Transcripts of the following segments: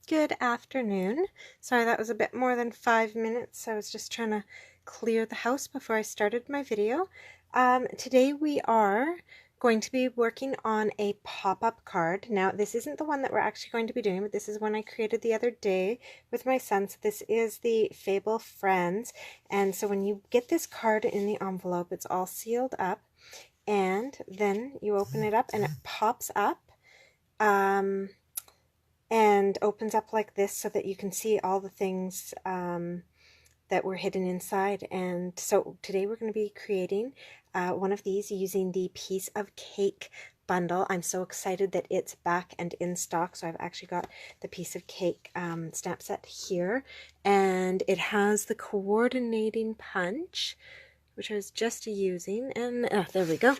Good afternoon. Sorry that was a bit more than 5 minutes. I was just trying to clear the house before I started my video. Today we are going to be working on a pop-up card. Now this isn't the one that we're actually going to be doing, but this is one I created the other day with my son. So this is the Fable Friends. And so when you get this card in the envelope, it's all sealed up. And then you open it up and it pops up. And opens up like this so that you can see all the things that were hidden inside. And so today we're going to be creating one of these using the Piece of Cake bundle. I'm so excited that it's back and in stock. So I've actually got the Piece of Cake stamp set here, and it has the coordinating punch, which I was just using, and there we go.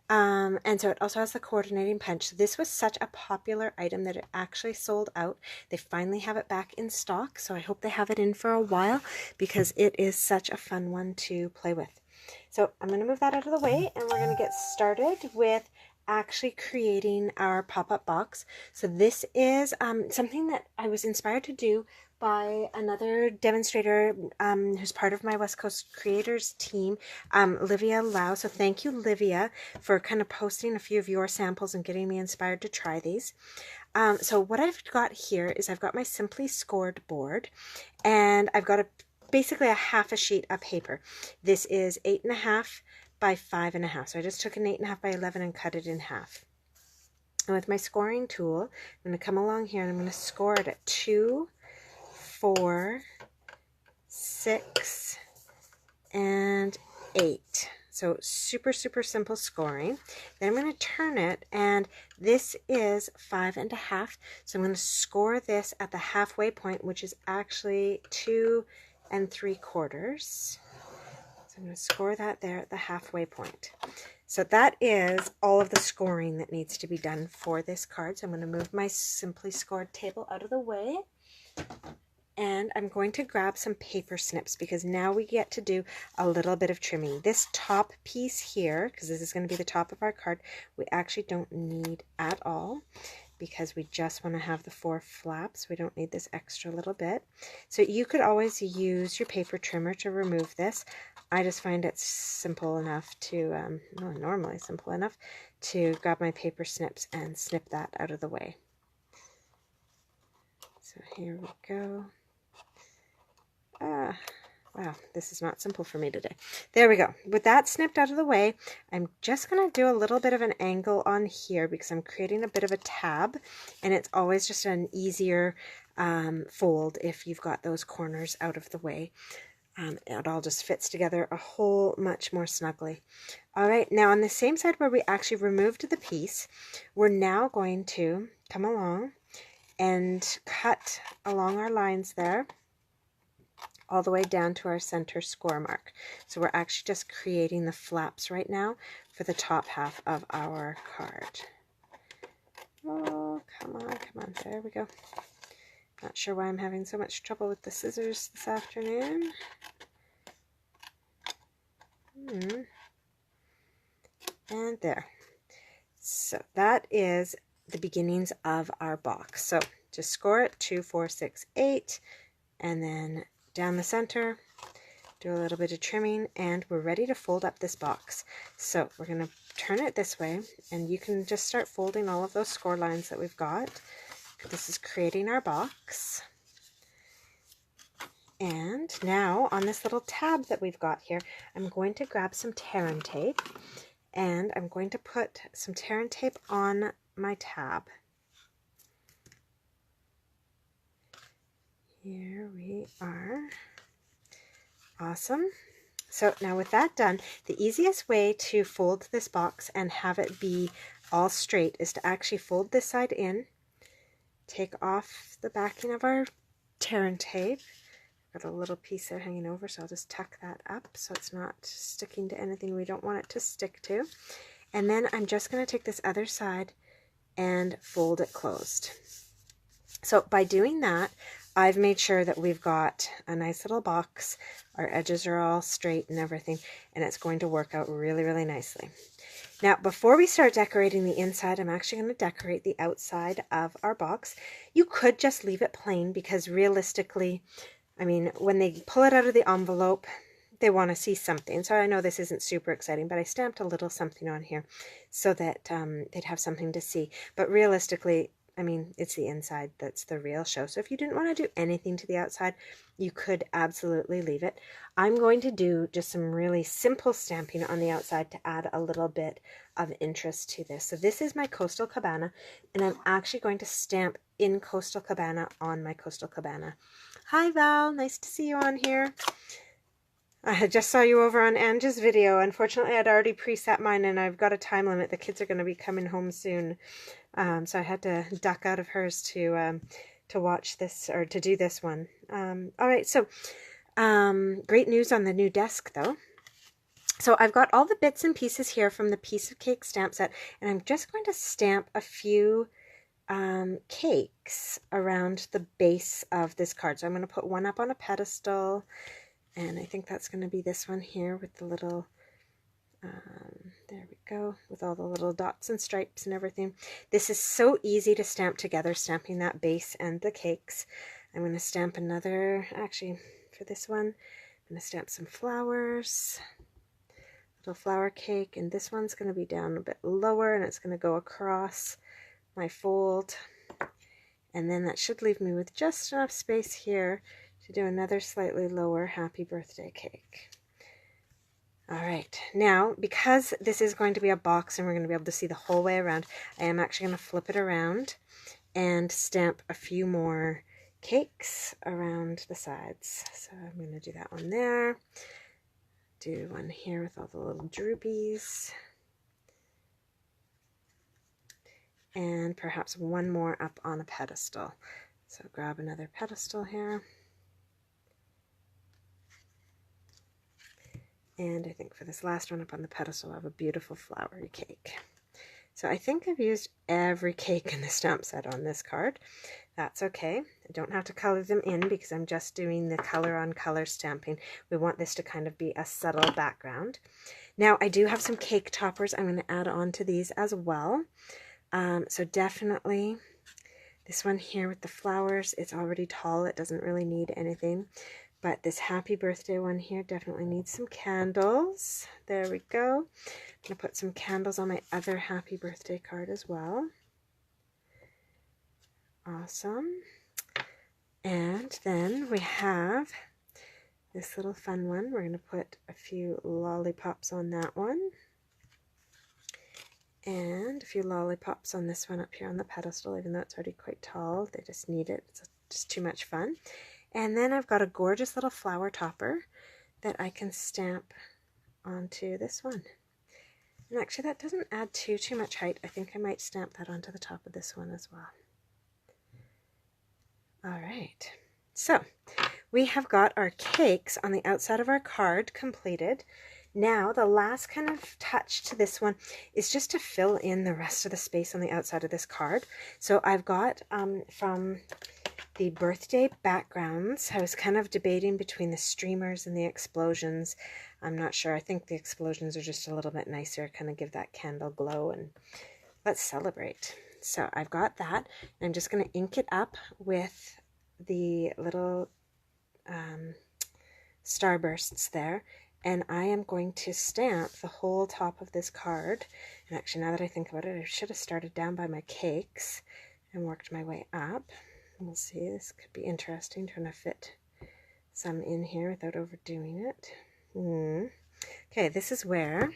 And so it also has the coordinating punch. So this was such a popular item that it actually sold out. They finally have it back in stock, so I hope they have it in for a while because it is such a fun one to play with. So I'm going to move that out of the way, and we're going to get started with actually creating our pop-up box. So this is something that I was inspired to do by another demonstrator who's part of my West Coast Creators team, Livia Lau. So thank you, Livia, for kind of posting a few of your samples and getting me inspired to try these. So what I've got here is I've got my Simply Scored board, and I've got basically a half a sheet of paper. This is 8.5 by 5.5. So I just took an 8.5 by 11 and cut it in half. And with my scoring tool, I'm going to come along here and I'm going to score it at 2, 4, 6, and 8. So super simple scoring. Then I'm going to turn it, and this is 5.5. So I'm going to score this at the halfway point, which is actually 2 3/4. So I'm going to score that there at the halfway point. So that is all of the scoring that needs to be done for this card. So I'm going to move my Simply Scored table out of the way. And I'm going to grab some paper snips because now we get to do a little bit of trimming. This top piece here, because this is going to be the top of our card, we actually don't need at all because we just want to have the 4 flaps. We don't need this extra little bit. So you could always use your paper trimmer to remove this. I just find it simple enough to, normally simple enough to grab my paper snips and snip that out of the way. So here we go. Wow, this is not simple for me today. There we go. With that snipped out of the way, I'm just going to do a little bit of an angle on here because I'm creating a bit of a tab, and it's always just an easier fold if you've got those corners out of the way. It all just fits together a whole much more snugly. All right, now on the same side where we actually removed the piece, we're now going to come along and cut along our lines there, all the way down to our center score mark. So we're actually just creating the flaps right now for the top half of our card. Oh, come on. There we go. Not sure why I'm having so much trouble with the scissors this afternoon. And there. So that is the beginnings of our box. So just score it 2, 4, 6, 8, and then down the center, do a little bit of trimming, and we're ready to fold up this box. So we're going to turn it this way, and you can just start folding all of those score lines that we've got. This is creating our box. And now on this little tab that we've got here, I'm going to grab some tear and tape, and I'm going to put some tear and tape on my tab. Here we are. Awesome. So now with that done, the easiest way to fold this box and have it be all straight is to actually fold this side in, take off the backing of our tear and tape. Got a little piece there hanging over, so I'll just tuck that up so it's not sticking to anything we don't want it to stick to. And then I'm just going to take this other side and fold it closed. So by doing that, I've made sure that we've got a nice little box. Our edges are all straight and everything, and it's going to work out really nicely. Now, before we start decorating the inside, I'm actually going to decorate the outside of our box. You could just leave it plain because realistically, I mean, when they pull it out of the envelope, they want to see something. So I know this isn't super exciting, but I stamped a little something on here so that they'd have something to see. But realistically, I mean, it's the inside that's the real show. So if you didn't want to do anything to the outside, you could absolutely leave it. I'm going to do just some really simple stamping on the outside to add a little bit of interest to this. So this is my Coastal Cabana, and I'm actually going to stamp in Coastal Cabana on my Coastal Cabana. Hi Val, nice to see you on here. I just saw you over on Angie's video. Unfortunately, I'd already preset mine and I've got a time limit. The kids are going to be coming home soon. So I had to duck out of hers to watch this, or to do this one. All right, so great news on the new desk though. So I've got all the bits and pieces here from the Piece of Cake stamp set, and I'm just going to stamp a few cakes around the base of this card. So I'm going to put one up on a pedestal, and I think that's going to be this one here with the little, there we go, with all the little dots and stripes and everything. This is so easy to stamp together, stamping that base and the cakes. I'm going to stamp another, actually for this one, I'm going to stamp some flowers, little flower cake, and this one's going to be down a bit lower and it's going to go across my fold. And then that should leave me with just enough space here to do another slightly lower happy birthday cake. All right, now because this is going to be a box and we're going to be able to see the whole way around, I am actually going to flip it around and stamp a few more cakes around the sides. So I'm going to do that one there, do one here with all the little droopies, and perhaps one more up on a pedestal. So grab another pedestal here. And I think for this last one up on the pedestal, I have a beautiful flowery cake. So I think I've used every cake in the stamp set on this card. That's okay. I don't have to color them in because I'm just doing the color on color stamping. We want this to kind of be a subtle background. Now I do have some cake toppers I'm going to add on to these as well. So definitely this one here with the flowers, it's already tall. It doesn't really need anything. But this happy birthday one here definitely needs some candles. There we go. I'm going to put some candles on my other happy birthday card as well. Awesome. And then we have this little fun one. We're going to put a few lollipops on that one. And a few lollipops on this one up here on the pedestal, even though it's already quite tall. They just need it. It's just too much fun. And then I've got a gorgeous little flower topper that I can stamp onto this one. And actually that doesn't add too much height. I think I might stamp that onto the top of this one as well. All right, so we have got our cakes on the outside of our card completed. Now the last kind of touch to this one is just to fill in the rest of the space on the outside of this card. So I've got from the birthday backgrounds, I was kind of debating between the streamers and the explosions. I'm not sure. I think the explosions are just a little bit nicer, kind of give that candle glow, and let's celebrate. So I've got that. I'm just going to ink it up with the little starbursts there. And I am going to stamp the whole top of this card. And actually, now that I think about it, I should have started down by my cakes and worked my way up. We'll see, this could be interesting, trying to fit some in here without overdoing it. Okay, this is where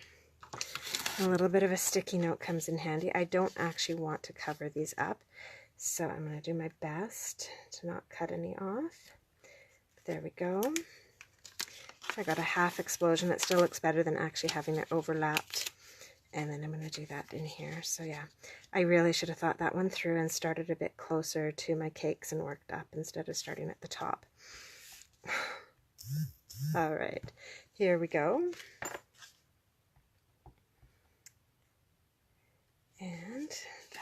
a little bit of a sticky note comes in handy. I don't actually want to cover these up, so I'm going to do my best to not cut any off. But there we go. I got a half explosion. It still looks better than actually having it overlapped. And then I'm going to do that in here. So yeah, I really should have thought that one through and started a bit closer to my cakes and worked up instead of starting at the top. All right, here we go. And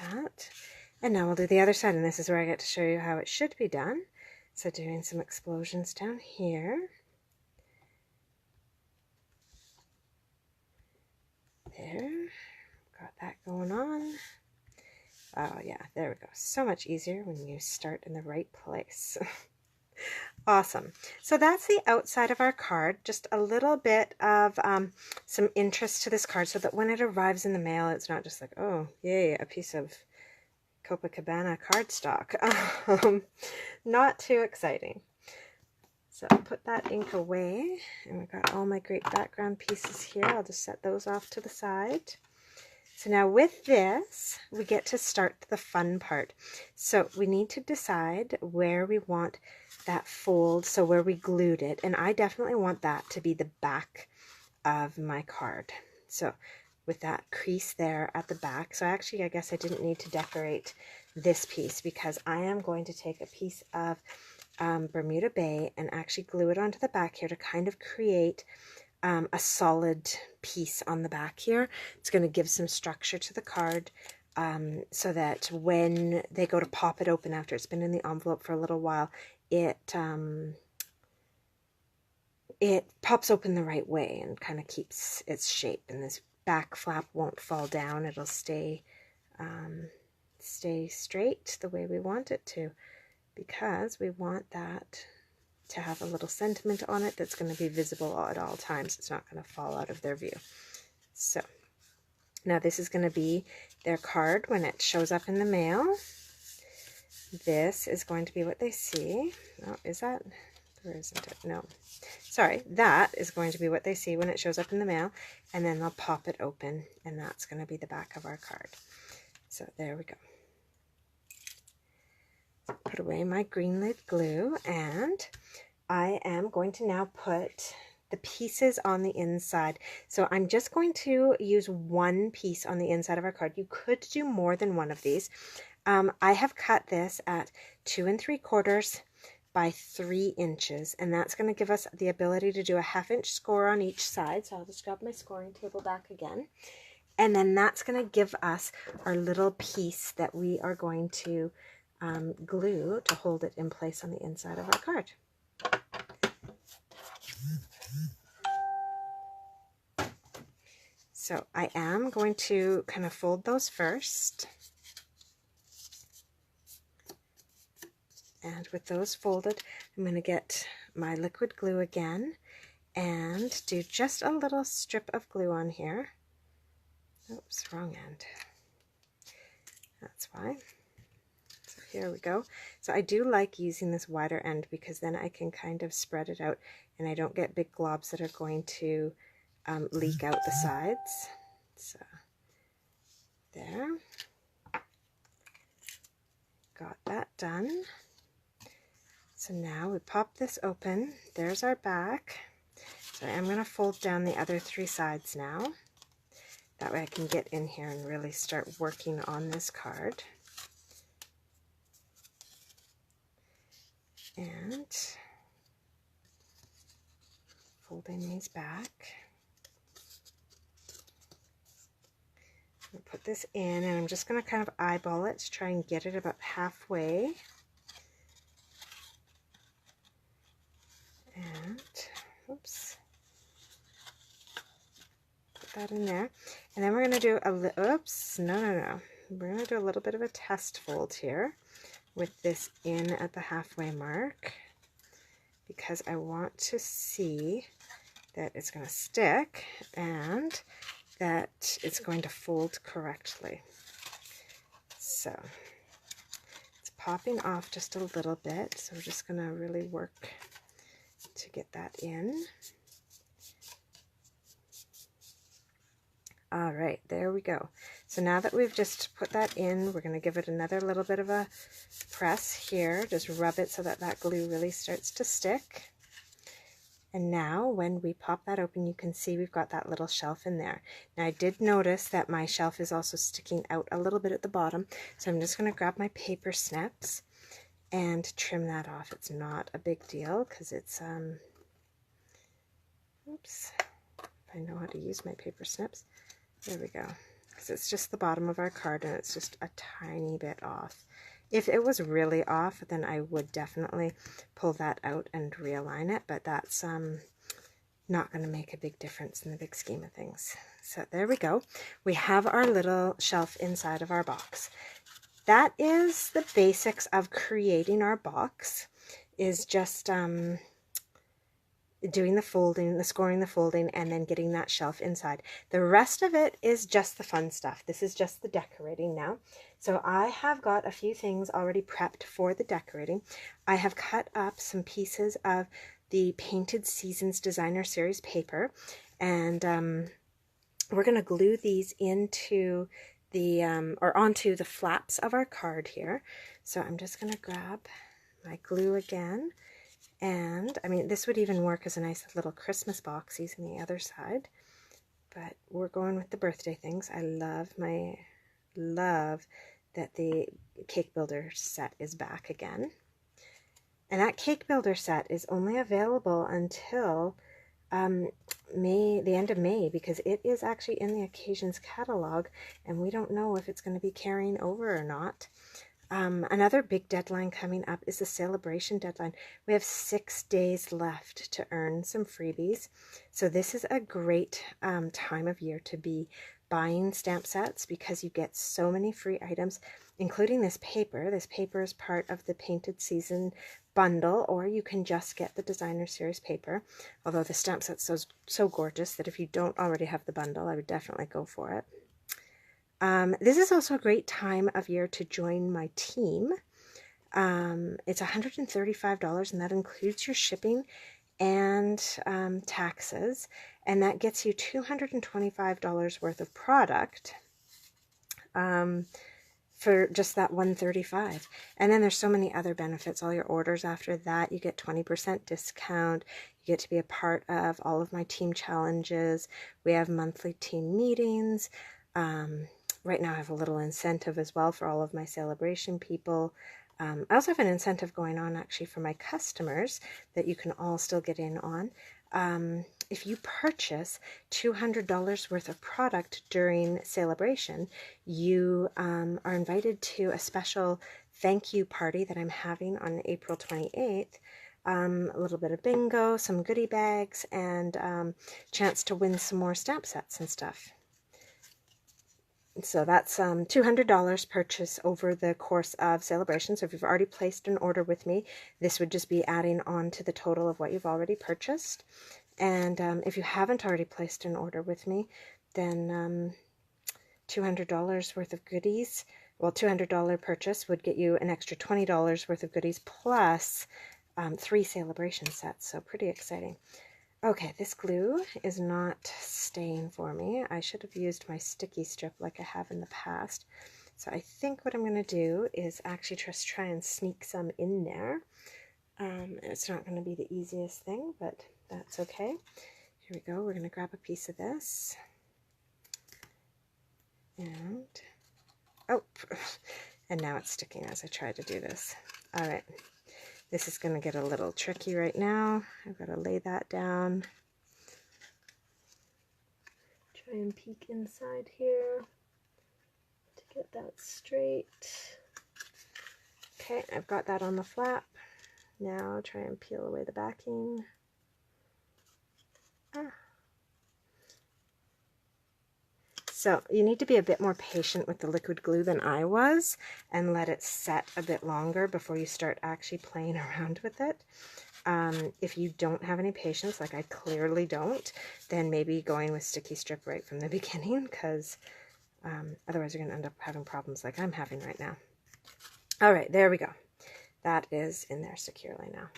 that. And now we'll do the other side, and this is where I get to show you how it should be done. So doing some explosions down here. There. that going on. Oh yeah, there we go. So much easier when you start in the right place. Awesome. So that's the outside of our card. Just a little bit of some interest to this card so that when it arrives in the mail, it's not just like, oh, yay, a piece of Cabana cardstock. Not too exciting. So I'll put that ink away, and we've got all my great background pieces here. I'll just set those off to the side. So now with this, we get to start the fun part. So we need to decide where we want that fold, so where we glued it, and I definitely want that to be the back of my card. So with that crease there at the back, so actually I guess I didn't need to decorate this piece because I am going to take a piece of Bermuda Bay and actually glue it onto the back here to kind of create a solid piece on the back here. It's going to give some structure to the card so that when they go to pop it open after it's been in the envelope for a little while, it pops open the right way and kind of keeps its shape, and this back flap won't fall down. It'll stay straight the way we want it to, because we want that to have a little sentiment on it that's going to be visible at all times. It's not going to fall out of their view. So now this is going to be their card when it shows up in the mail. This is going to be what they see. Oh, is that? Or isn't it? No. Sorry, that is going to be what they see when it shows up in the mail, and then they'll pop it open, and that's going to be the back of our card. So there we go. Put away my green lid glue, and I am going to now put the pieces on the inside. So I'm just going to use one piece on the inside of our card. You could do more than one of these. I have cut this at 2 3/4 by 3 inches, and that's going to give us the ability to do a 1/2 inch score on each side. So I'll just grab my scoring table back again, and then that's going to give us our little piece that we are going to glue to hold it in place on the inside of our card. So I am going to kind of fold those first. And with those folded, I'm going to get my liquid glue again and do just a little strip of glue on here. Oops, wrong end. That's why. So here we go. So I do like using this wider end because then I can kind of spread it out and I don't get big globs that are going to leak out the sides. So there. Got that done. So now we pop this open. There's our back. So I'm going to fold down the other 3 sides now. That way I can get in here and really start working on this card. And folding these back. I'll put this in, and I'm just going to kind of eyeball it to try and get it about halfway. And, oops, put that in there. And then we're going to do a little, oops, no. We're going to do a little bit of a test fold here with this in at the halfway mark, because I want to see that it's going to stick and that it's going to fold correctly. So it's popping off just a little bit, so we're just going to really work to get that in. All right, there we go. So now that we've just put that in, we're going to give it another little bit of a press here. Just rub it so that that glue really starts to stick. And now when we pop that open, you can see we've got that little shelf in there. Now I did notice that my shelf is also sticking out a little bit at the bottom, so I'm just going to grab my paper snips and trim that off. It's not a big deal because it's, oops, if I know how to use my paper snips. There we go. Because it's just the bottom of our card and it's just a tiny bit off. If it was really off, then I would definitely pull that out and realign it, but that's not going to make a big difference in the big scheme of things. So there we go. We have our little shelf inside of our box. That is the basics of creating our box, is just doing the folding, the scoring, the folding, and then getting that shelf inside. The rest of it is just the fun stuff. This is just the decorating now. So I have got a few things already prepped for the decorating. I have cut up some pieces of the Painted Seasons Designer Series paper, and we're going to glue these into the or onto the flaps of our card here. So I'm just going to grab my glue again, and I mean, this would even work as a nice little Christmas box using the other side, but we're going with the birthday things. I love that the cake builder set is back again. And that cake builder set is only available until the end of May, because it is actually in the Occasions catalog, and we don't know if it's going to be carrying over or not. Another big deadline coming up is the celebration deadline. We have 6 days left to earn some freebies. So this is a great time of year to be buying stamp sets, because you get so many free items, including this paper. This paper is part of the Painted Season bundle, or you can just get the Designer Series paper, although the stamp set's so gorgeous that if you don't already have the bundle, I would definitely go for it. This is also a great time of year to join my team. It's $135, and that includes your shipping and taxes, and that gets you $225 worth of product for just that $135. And then there's so many other benefits. All your orders after that, you get 20% discount. You get to be a part of all of my team challenges. We have monthly team meetings. Right now I have a little incentive as well for all of my celebration people. I also have an incentive going on actually for my customers that you can all still get in on. If you purchase $200 worth of product during celebration, you are invited to a special thank you party that I'm having on April 28th. A little bit of bingo, some goodie bags, and chance to win some more stamp sets and stuff. So that's $200 purchase over the course of celebration. So if you've already placed an order with me, this would just be adding on to the total of what you've already purchased. And if you haven't already placed an order with me, then $200 worth of goodies, well, $200 purchase would get you an extra $20 worth of goodies plus 3 celebration sets. So pretty exciting. Okay, this glue is not staying for me. I should have used my sticky strip like I have in the past. So I think what I'm going to do is actually just try and sneak some in there. It's not going to be the easiest thing, but that's okay. Here we go. We're going to grab a piece of this. And, oh, and now it's sticking as I try to do this. All right. This is going to get a little tricky right now. I've got to lay that down. Try and peek inside here to get that straight. Okay, I've got that on the flap. Now try and peel away the backing. So you need to be a bit more patient with the liquid glue than I was and let it set a bit longer before you start actually playing around with it. If you don't have any patience, like I clearly don't, then maybe going with sticky strip right from the beginning, because otherwise you're going to end up having problems like I'm having right now. All right, there we go. That is in there securely now.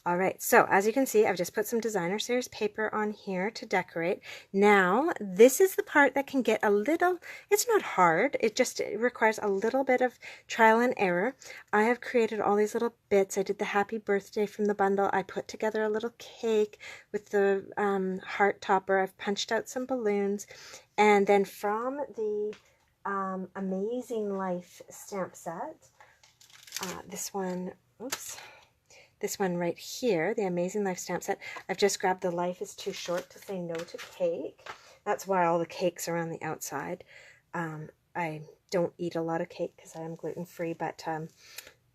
All right, so as you can see, I've just put some Designer Series paper on here to decorate. Now, this is the part that can get a little, it's not hard, it requires a little bit of trial and error. I have created all these little bits. I did the happy birthday from the bundle. I put together a little cake with the heart topper. I've punched out some balloons. And then from the Amazing Life stamp set, this one, oops. This one right here, the Amazing Life stamp set, I've just grabbed the Life is Too Short to Say No to Cake. That's why all the cakes are on the outside. I don't eat a lot of cake because I am gluten-free, but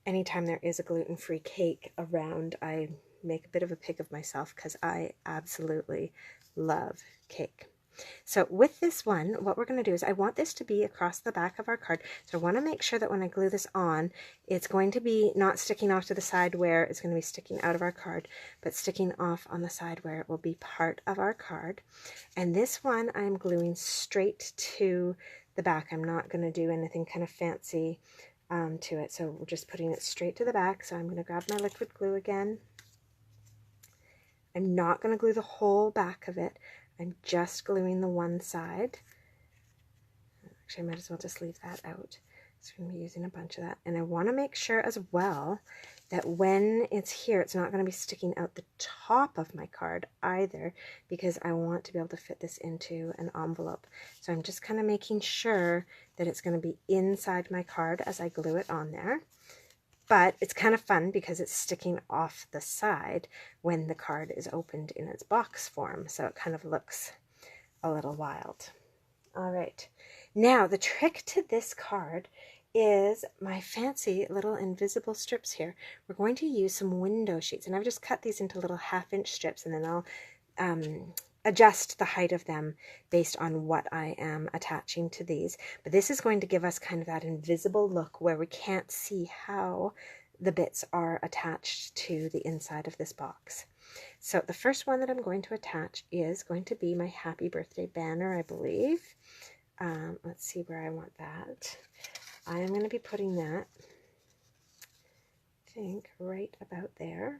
anytime there is a gluten-free cake around, I make a bit of a pig of myself because I absolutely love cake. So with this one, what we're going to do is I want this to be across the back of our card. So I want to make sure that when I glue this on, it's going to be not sticking off to the side where it's going to be sticking out of our card, but sticking off on the side where it will be part of our card. And this one I'm gluing straight to the back. I'm not going to do anything kind of fancy to it. So we're just putting it straight to the back. So I'm going to grab my liquid glue again. I'm not going to glue the whole back of it. I'm just gluing the one side. Actually, I might as well just leave that out. So I'm going to be using a bunch of that. And I want to make sure as well that when it's here, it's not going to be sticking out the top of my card either, because I want to be able to fit this into an envelope. So I'm just kind of making sure that it's going to be inside my card as I glue it on there. But it's kind of fun because it's sticking off the side when the card is opened in its box form. So it kind of looks a little wild. All right. Now the trick to this card is my fancy little invisible strips here. We're going to use some window sheets, and I've just cut these into little 1/2-inch strips, and then I'll adjust the height of them based on what I am attaching to these. But this is going to give us kind of that invisible look where we can't see how the bits are attached to the inside of this box. So the first one that I'm going to attach is going to be my happy birthday banner, I believe. Let's see where I want that. I am going to be putting that, I think, right about there.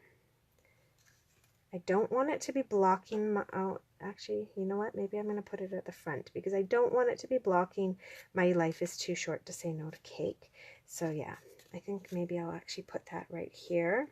I don't want it to be blocking my, oh, actually, you know what? Maybe I'm going to put it at the front because I don't want it to be blocking my life is too short to say no to cake. So yeah, I think maybe I'll actually put that right here.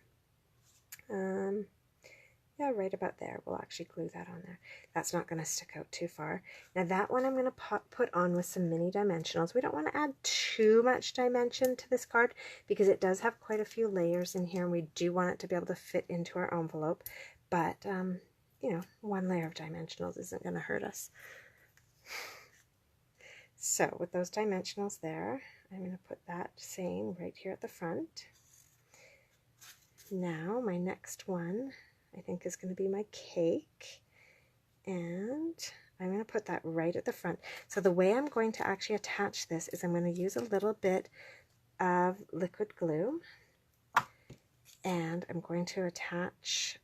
Yeah, right about there. We'll actually glue that on there. That's not going to stick out too far. Now that one I'm going to put on with some mini dimensionals. We don't want to add too much dimension to this card because it does have quite a few layers in here, and we do want it to be able to fit into our envelope. But, you know, one layer of dimensionals isn't going to hurt us. So with those dimensionals there, I'm going to put that saying right here at the front. Now my next one, I think, is going to be my cake, and I'm going to put that right at the front. So the way I'm going to actually attach this is I'm going to use a little bit of liquid glue, and I'm going to attach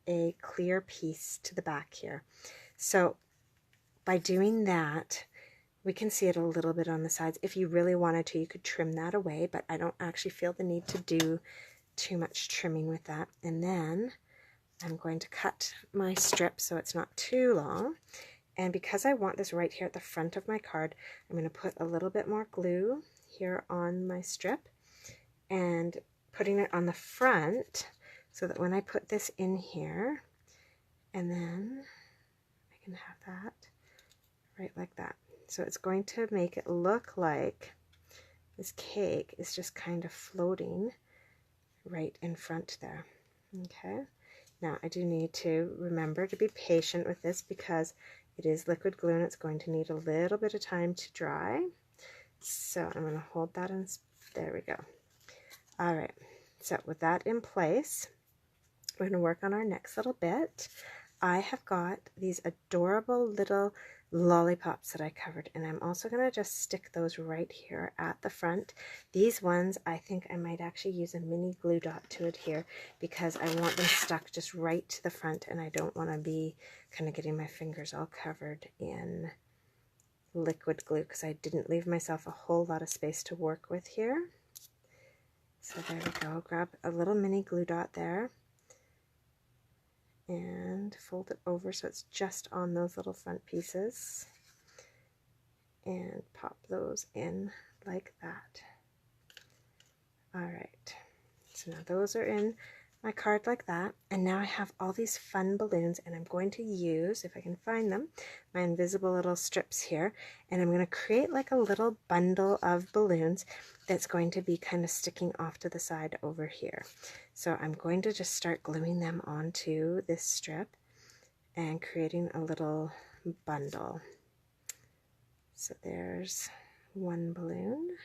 a clear piece to the back here. So by doing that, we can see it a little bit on the sides. If you really wanted to, you could trim that away, but I don't actually feel the need to do too much trimming with that. And then I'm going to cut my strip so it's not too long. And because I want this right here at the front of my card, I'm going to put a little bit more glue here on my strip and putting it on the front so that when I put this in here, and then I can have that right like that. So it's going to make it look like this cake is just kind of floating right in front there. Okay. Now I do need to remember to be patient with this because it is liquid glue and it's going to need a little bit of time to dry. So I'm going to hold that in. There we go. All right. So with that in place, we're going to work on our next little bit. I have got these adorable little lollipops that I covered, and I'm also going to just stick those right here at the front. These ones, I think I might actually use a mini glue dot to adhere because I want them stuck just right to the front, and I don't want to be kind of getting my fingers all covered in liquid glue because I didn't leave myself a whole lot of space to work with here. So there we go. Grab a little mini glue dot there and fold it over so it's just on those little front pieces and pop those in like that. All right, so now those are in my card like that, and now I have all these fun balloons, and I'm going to use, if I can find them, my invisible little strips here, and I'm going to create like a little bundle of balloons that's going to be kind of sticking off to the side over here. So I'm going to just start gluing them onto this strip and creating a little bundle. So there's one balloon,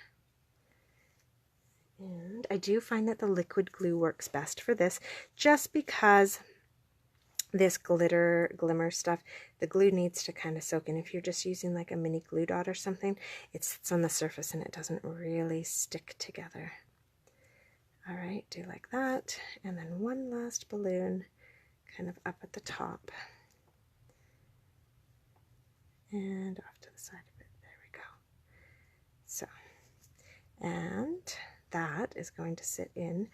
And I do find that the liquid glue works best for this, just because this glimmer stuff, the glue needs to kind of soak in. If you're just using like a mini glue dot or something, it sits on the surface and it doesn't really stick together. All right, do like that. And then one last balloon kind of up at the top. And off to the side of it. There we go. So, and that is going to sit in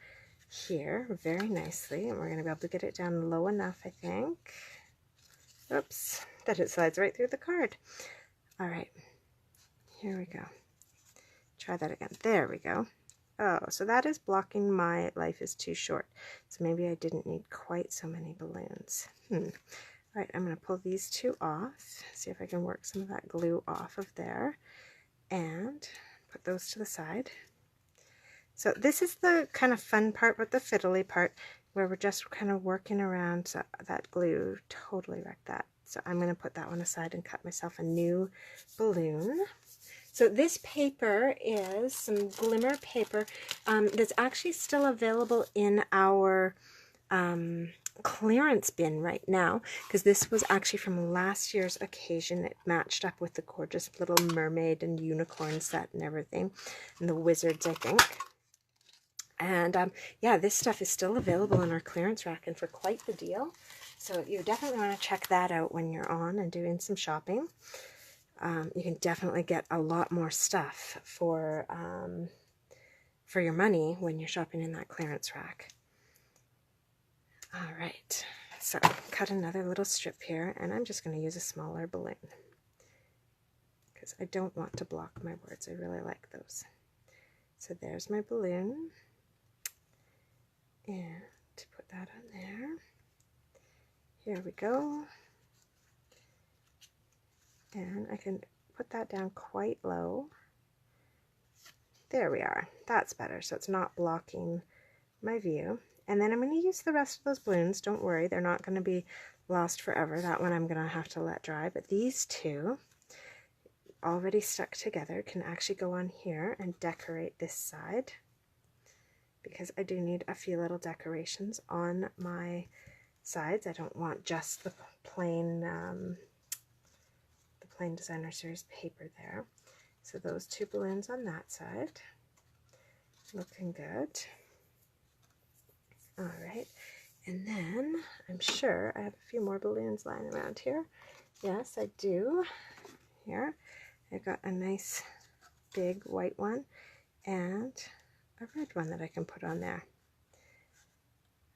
here very nicely, and we're going to be able to get it down low enough, I think. Oops, that it slides right through the card. All right, here we go. Try that again. There we go. Oh, so that is blocking my life is too short. So maybe I didn't need quite so many balloons. All right, I'm going to pull these two off, see if I can work some of that glue off of there, and put those to the side. So this is the kind of fun part, but the fiddly part, where we're just kind of working around. So that glue totally wrecked that. So I'm going to put that one aside and cut myself a new balloon. So this paper is some glimmer paper that's actually still available in our clearance bin right now, because this was actually from last year's occasion. It matched up with the gorgeous little mermaid and unicorn set and everything, and the wizards, I think. And yeah, this stuff is still available in our clearance rack and for quite the deal. So you definitely want to check that out when you're on and doing some shopping. You can definitely get a lot more stuff for your money when you're shopping in that clearance rack. All right, so cut another little strip here, and I'm just going to use a smaller balloon because I don't want to block my words. I really like those. So there's my balloon, and to put that on there. Here we go. And I can put that down quite low. There we are. That's better, so it's not blocking my view. And then I'm going to use the rest of those balloons. Don't worry, they're not going to be lost forever. That one I'm going to have to let dry. But these two, already stuck together, can actually go on here and decorate this side, because I do need a few little decorations on my sides. I don't want just the plain Designer Series paper there. So those two balloons on that side, looking good. All right, and then I'm sure I have a few more balloons lying around here. Yes, I do. Here, I've got a nice big white one and a red one that I can put on there.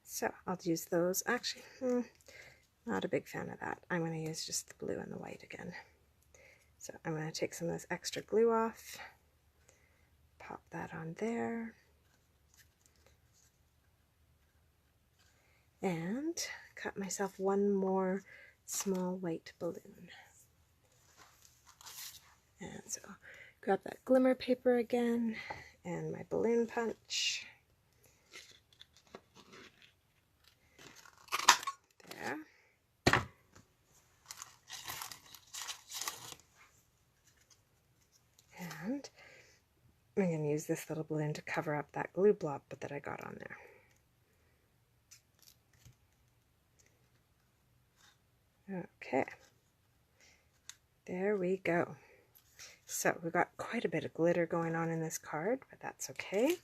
So I'll use those. Actually, not a big fan of that. I'm going to use just the blue and the white again. So I'm going to take some of this extra glue off, pop that on there, and cut myself one more small white balloon. And so grab that glimmer paper again and my balloon punch. There. And I'm going to use this little balloon to cover up that glue blob that I got on there. Okay, there we go. So we've got quite a bit of glitter going on in this card, but that's okay.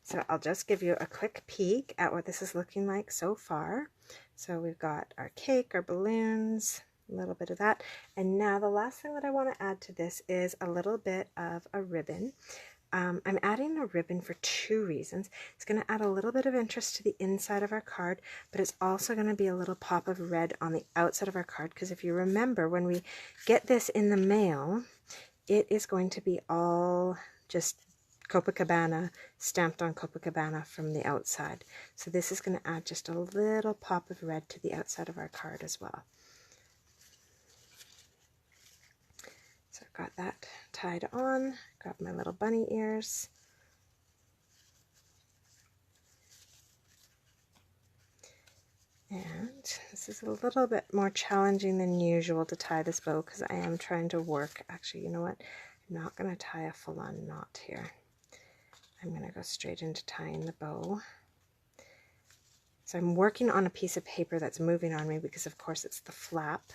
So I'll just give you a quick peek at what this is looking like so far. So we've got our cake, our balloons, a little bit of that. And now the last thing that I want to add to this is a little bit of a ribbon. I'm adding a ribbon for two reasons. It's going to add a little bit of interest to the inside of our card, but it's also going to be a little pop of red on the outside of our card, because if you remember, when we get this in the mail, it is going to be all just Copacabana, stamped on Copacabana from the outside. So this is going to add just a little pop of red to the outside of our card as well. So I've got that tied on, grab my little bunny ears. And this is a little bit more challenging than usual to tie this bow, because I am trying to work. Actually, you know what? I'm not going to tie a full-on knot here. I'm going to go straight into tying the bow. So I'm working on a piece of paper that's moving on me because of course it's the flap.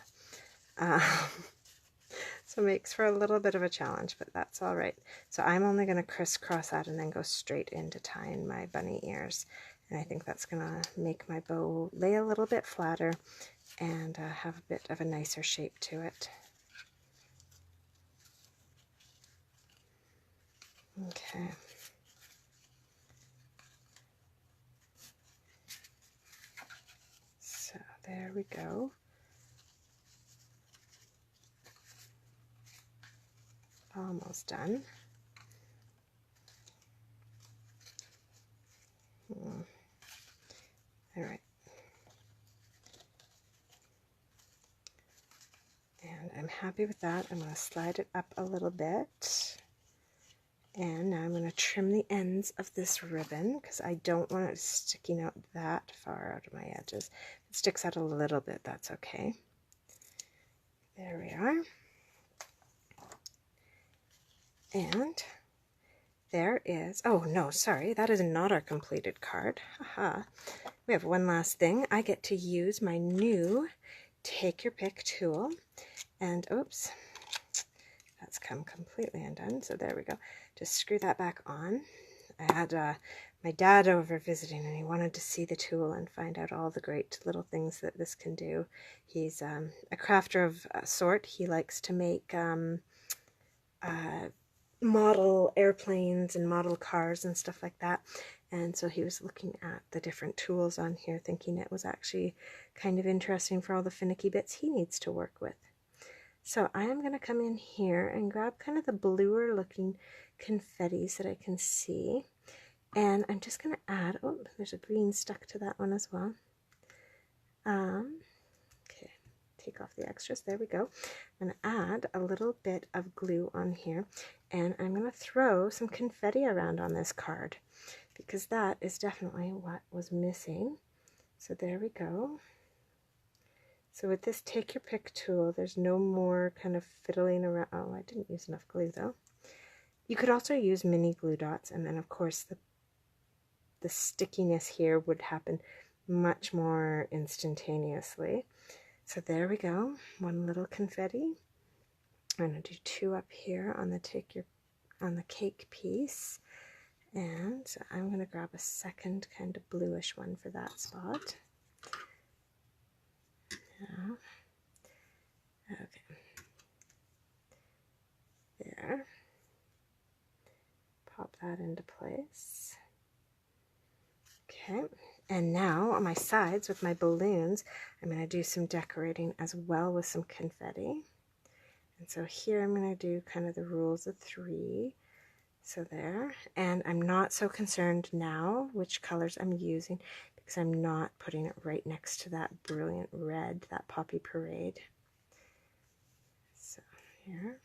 So it makes for a little bit of a challenge, but that's all right. So I'm only going to crisscross that and then go straight into tying my bunny ears. And I think that's going to make my bow lay a little bit flatter and have a bit of a nicer shape to it. Okay. So there we go. Almost done. All right. And I'm happy with that. I'm going to slide it up a little bit. And now I'm going to trim the ends of this ribbon because I don't want it sticking out that far out of my edges. If it sticks out a little bit, that's okay. There we are. And there is, oh no, sorry, that is not our completed card. Haha. We have one last thing. I get to use my new Take Your Pick tool. And oops, that's come completely undone. So there we go. Just screw that back on. I had my dad over visiting and he wanted to see the tool and find out all the great little things that this can do. He's a crafter of a sort. He likes to make model airplanes and model cars and stuff like that. And so he was looking at the different tools on here thinking it was actually kind of interesting for all the finicky bits he needs to work with. So I am going to come in here and grab kind of the bluer looking confettis that I can see. And I'm just going to add, oh, there's a green stuck to that one as well. Okay, take off the extras. There we go. I'm going to add a little bit of glue on here. And I'm going to throw some confetti around on this card because that is definitely what was missing. So there we go. So with this Take Your Pick tool, there's no more kind of fiddling around. Oh, I didn't use enough glue though. You could also use mini glue dots, and then of course the stickiness here would happen much more instantaneously. So there we go, one little confetti. I'm going to do two up here on the cake piece, and so I'm going to grab a second kind of bluish one for that spot. Yeah. Okay. There. Pop that into place. Okay. And now on my sides with my balloons, I'm going to do some decorating as well with some confetti. And so here I'm going to do kind of the rules of three. So there. And I'm not so concerned now which colors I'm using because I'm not putting it right next to that brilliant red, that Poppy Parade. So here.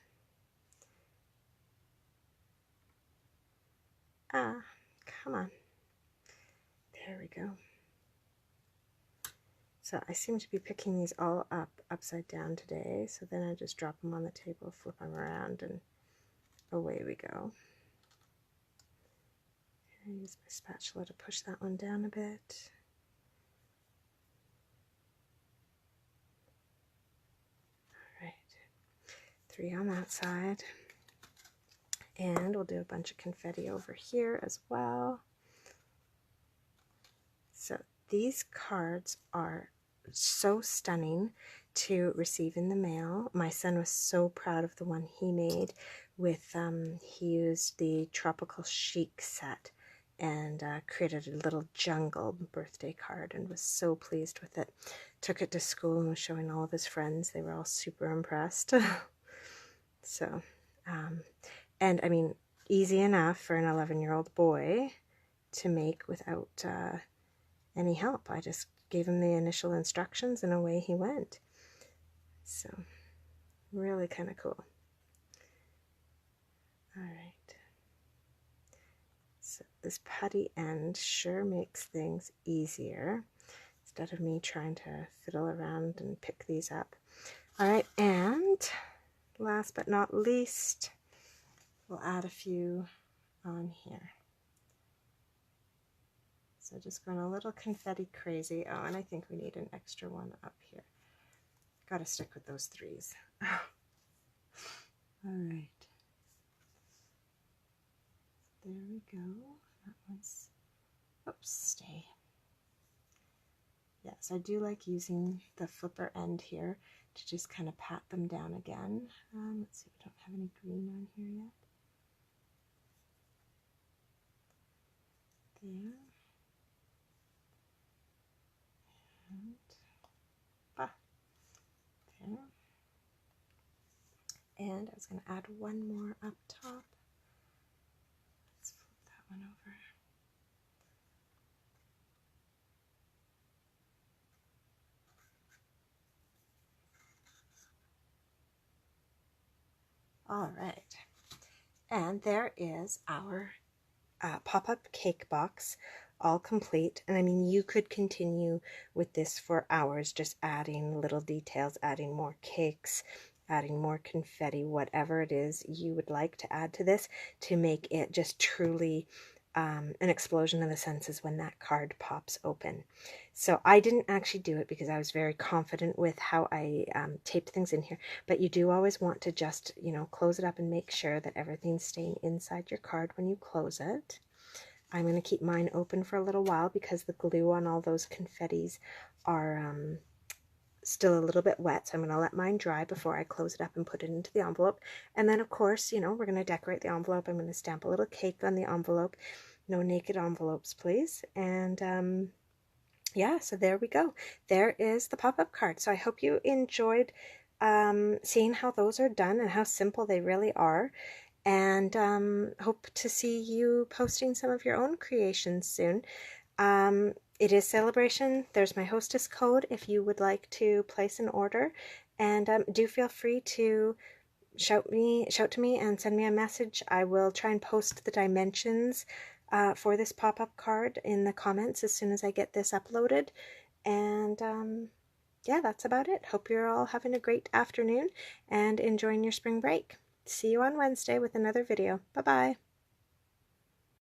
Ah, come on. There we go. So I seem to be picking these all up upside down today. So then I just drop them on the table, flip them around, and away we go. I use my spatula to push that one down a bit. All right, 3 on that side. And we'll do a bunch of confetti over here as well. So these cards are so stunning to receive in the mail. My son was so proud of the one he made with, he used the Tropical Chic set and created a little jungle birthday card and was so pleased with it. Took it to school and was showing all of his friends. They were all super impressed. So, and I mean, easy enough for an 11-year-old boy to make without any help. I just gave him the initial instructions and away he went. So, really kind of cool. All right. So this putty end sure makes things easier instead of me trying to fiddle around and pick these up. All right, and last but not least, we'll add a few on here. So just going a little confetti crazy. Oh, and I think we need an extra one up here. Got to stick with those 3s. All right. There we go. That one's, oops, stay. Yes, I do like using the flipper end here to just kind of pat them down again. Let's see, we don't have any green on here yet. There. And, there. And I was going to add one more up top. Let's flip that one over. All right, and there is our pop-up cake box, all complete. And I mean, you could continue with this for hours, just adding little details, adding more cakes, adding more confetti, whatever it is you would like to add to this to make it just truly an explosion of the senses when that card pops open. So I didn't actually do it because I was very confident with how I taped things in here, but you do always want to just, you know, close it up and make sure that everything's staying inside your card when you close it. I'm going to keep mine open for a little while because the glue on all those confettis are still a little bit wet, so I'm going to let mine dry before I close it up and put it into the envelope. And then, of course, you know, we're going to decorate the envelope. I'm going to stamp a little cake on the envelope. No naked envelopes, please. And yeah, so there we go. There is the pop-up card. So I hope you enjoyed seeing how those are done and how simple they really are. And hope to see you posting some of your own creations soon. It is Celebration. There's my hostess code if you would like to place an order. And do feel free to shout to me and send me a message. I will try and post the dimensions for this pop-up card in the comments as soon as I get this uploaded. And yeah, that's about it. Hope you're all having a great afternoon and enjoying your spring break. See you on Wednesday with another video. Bye-bye.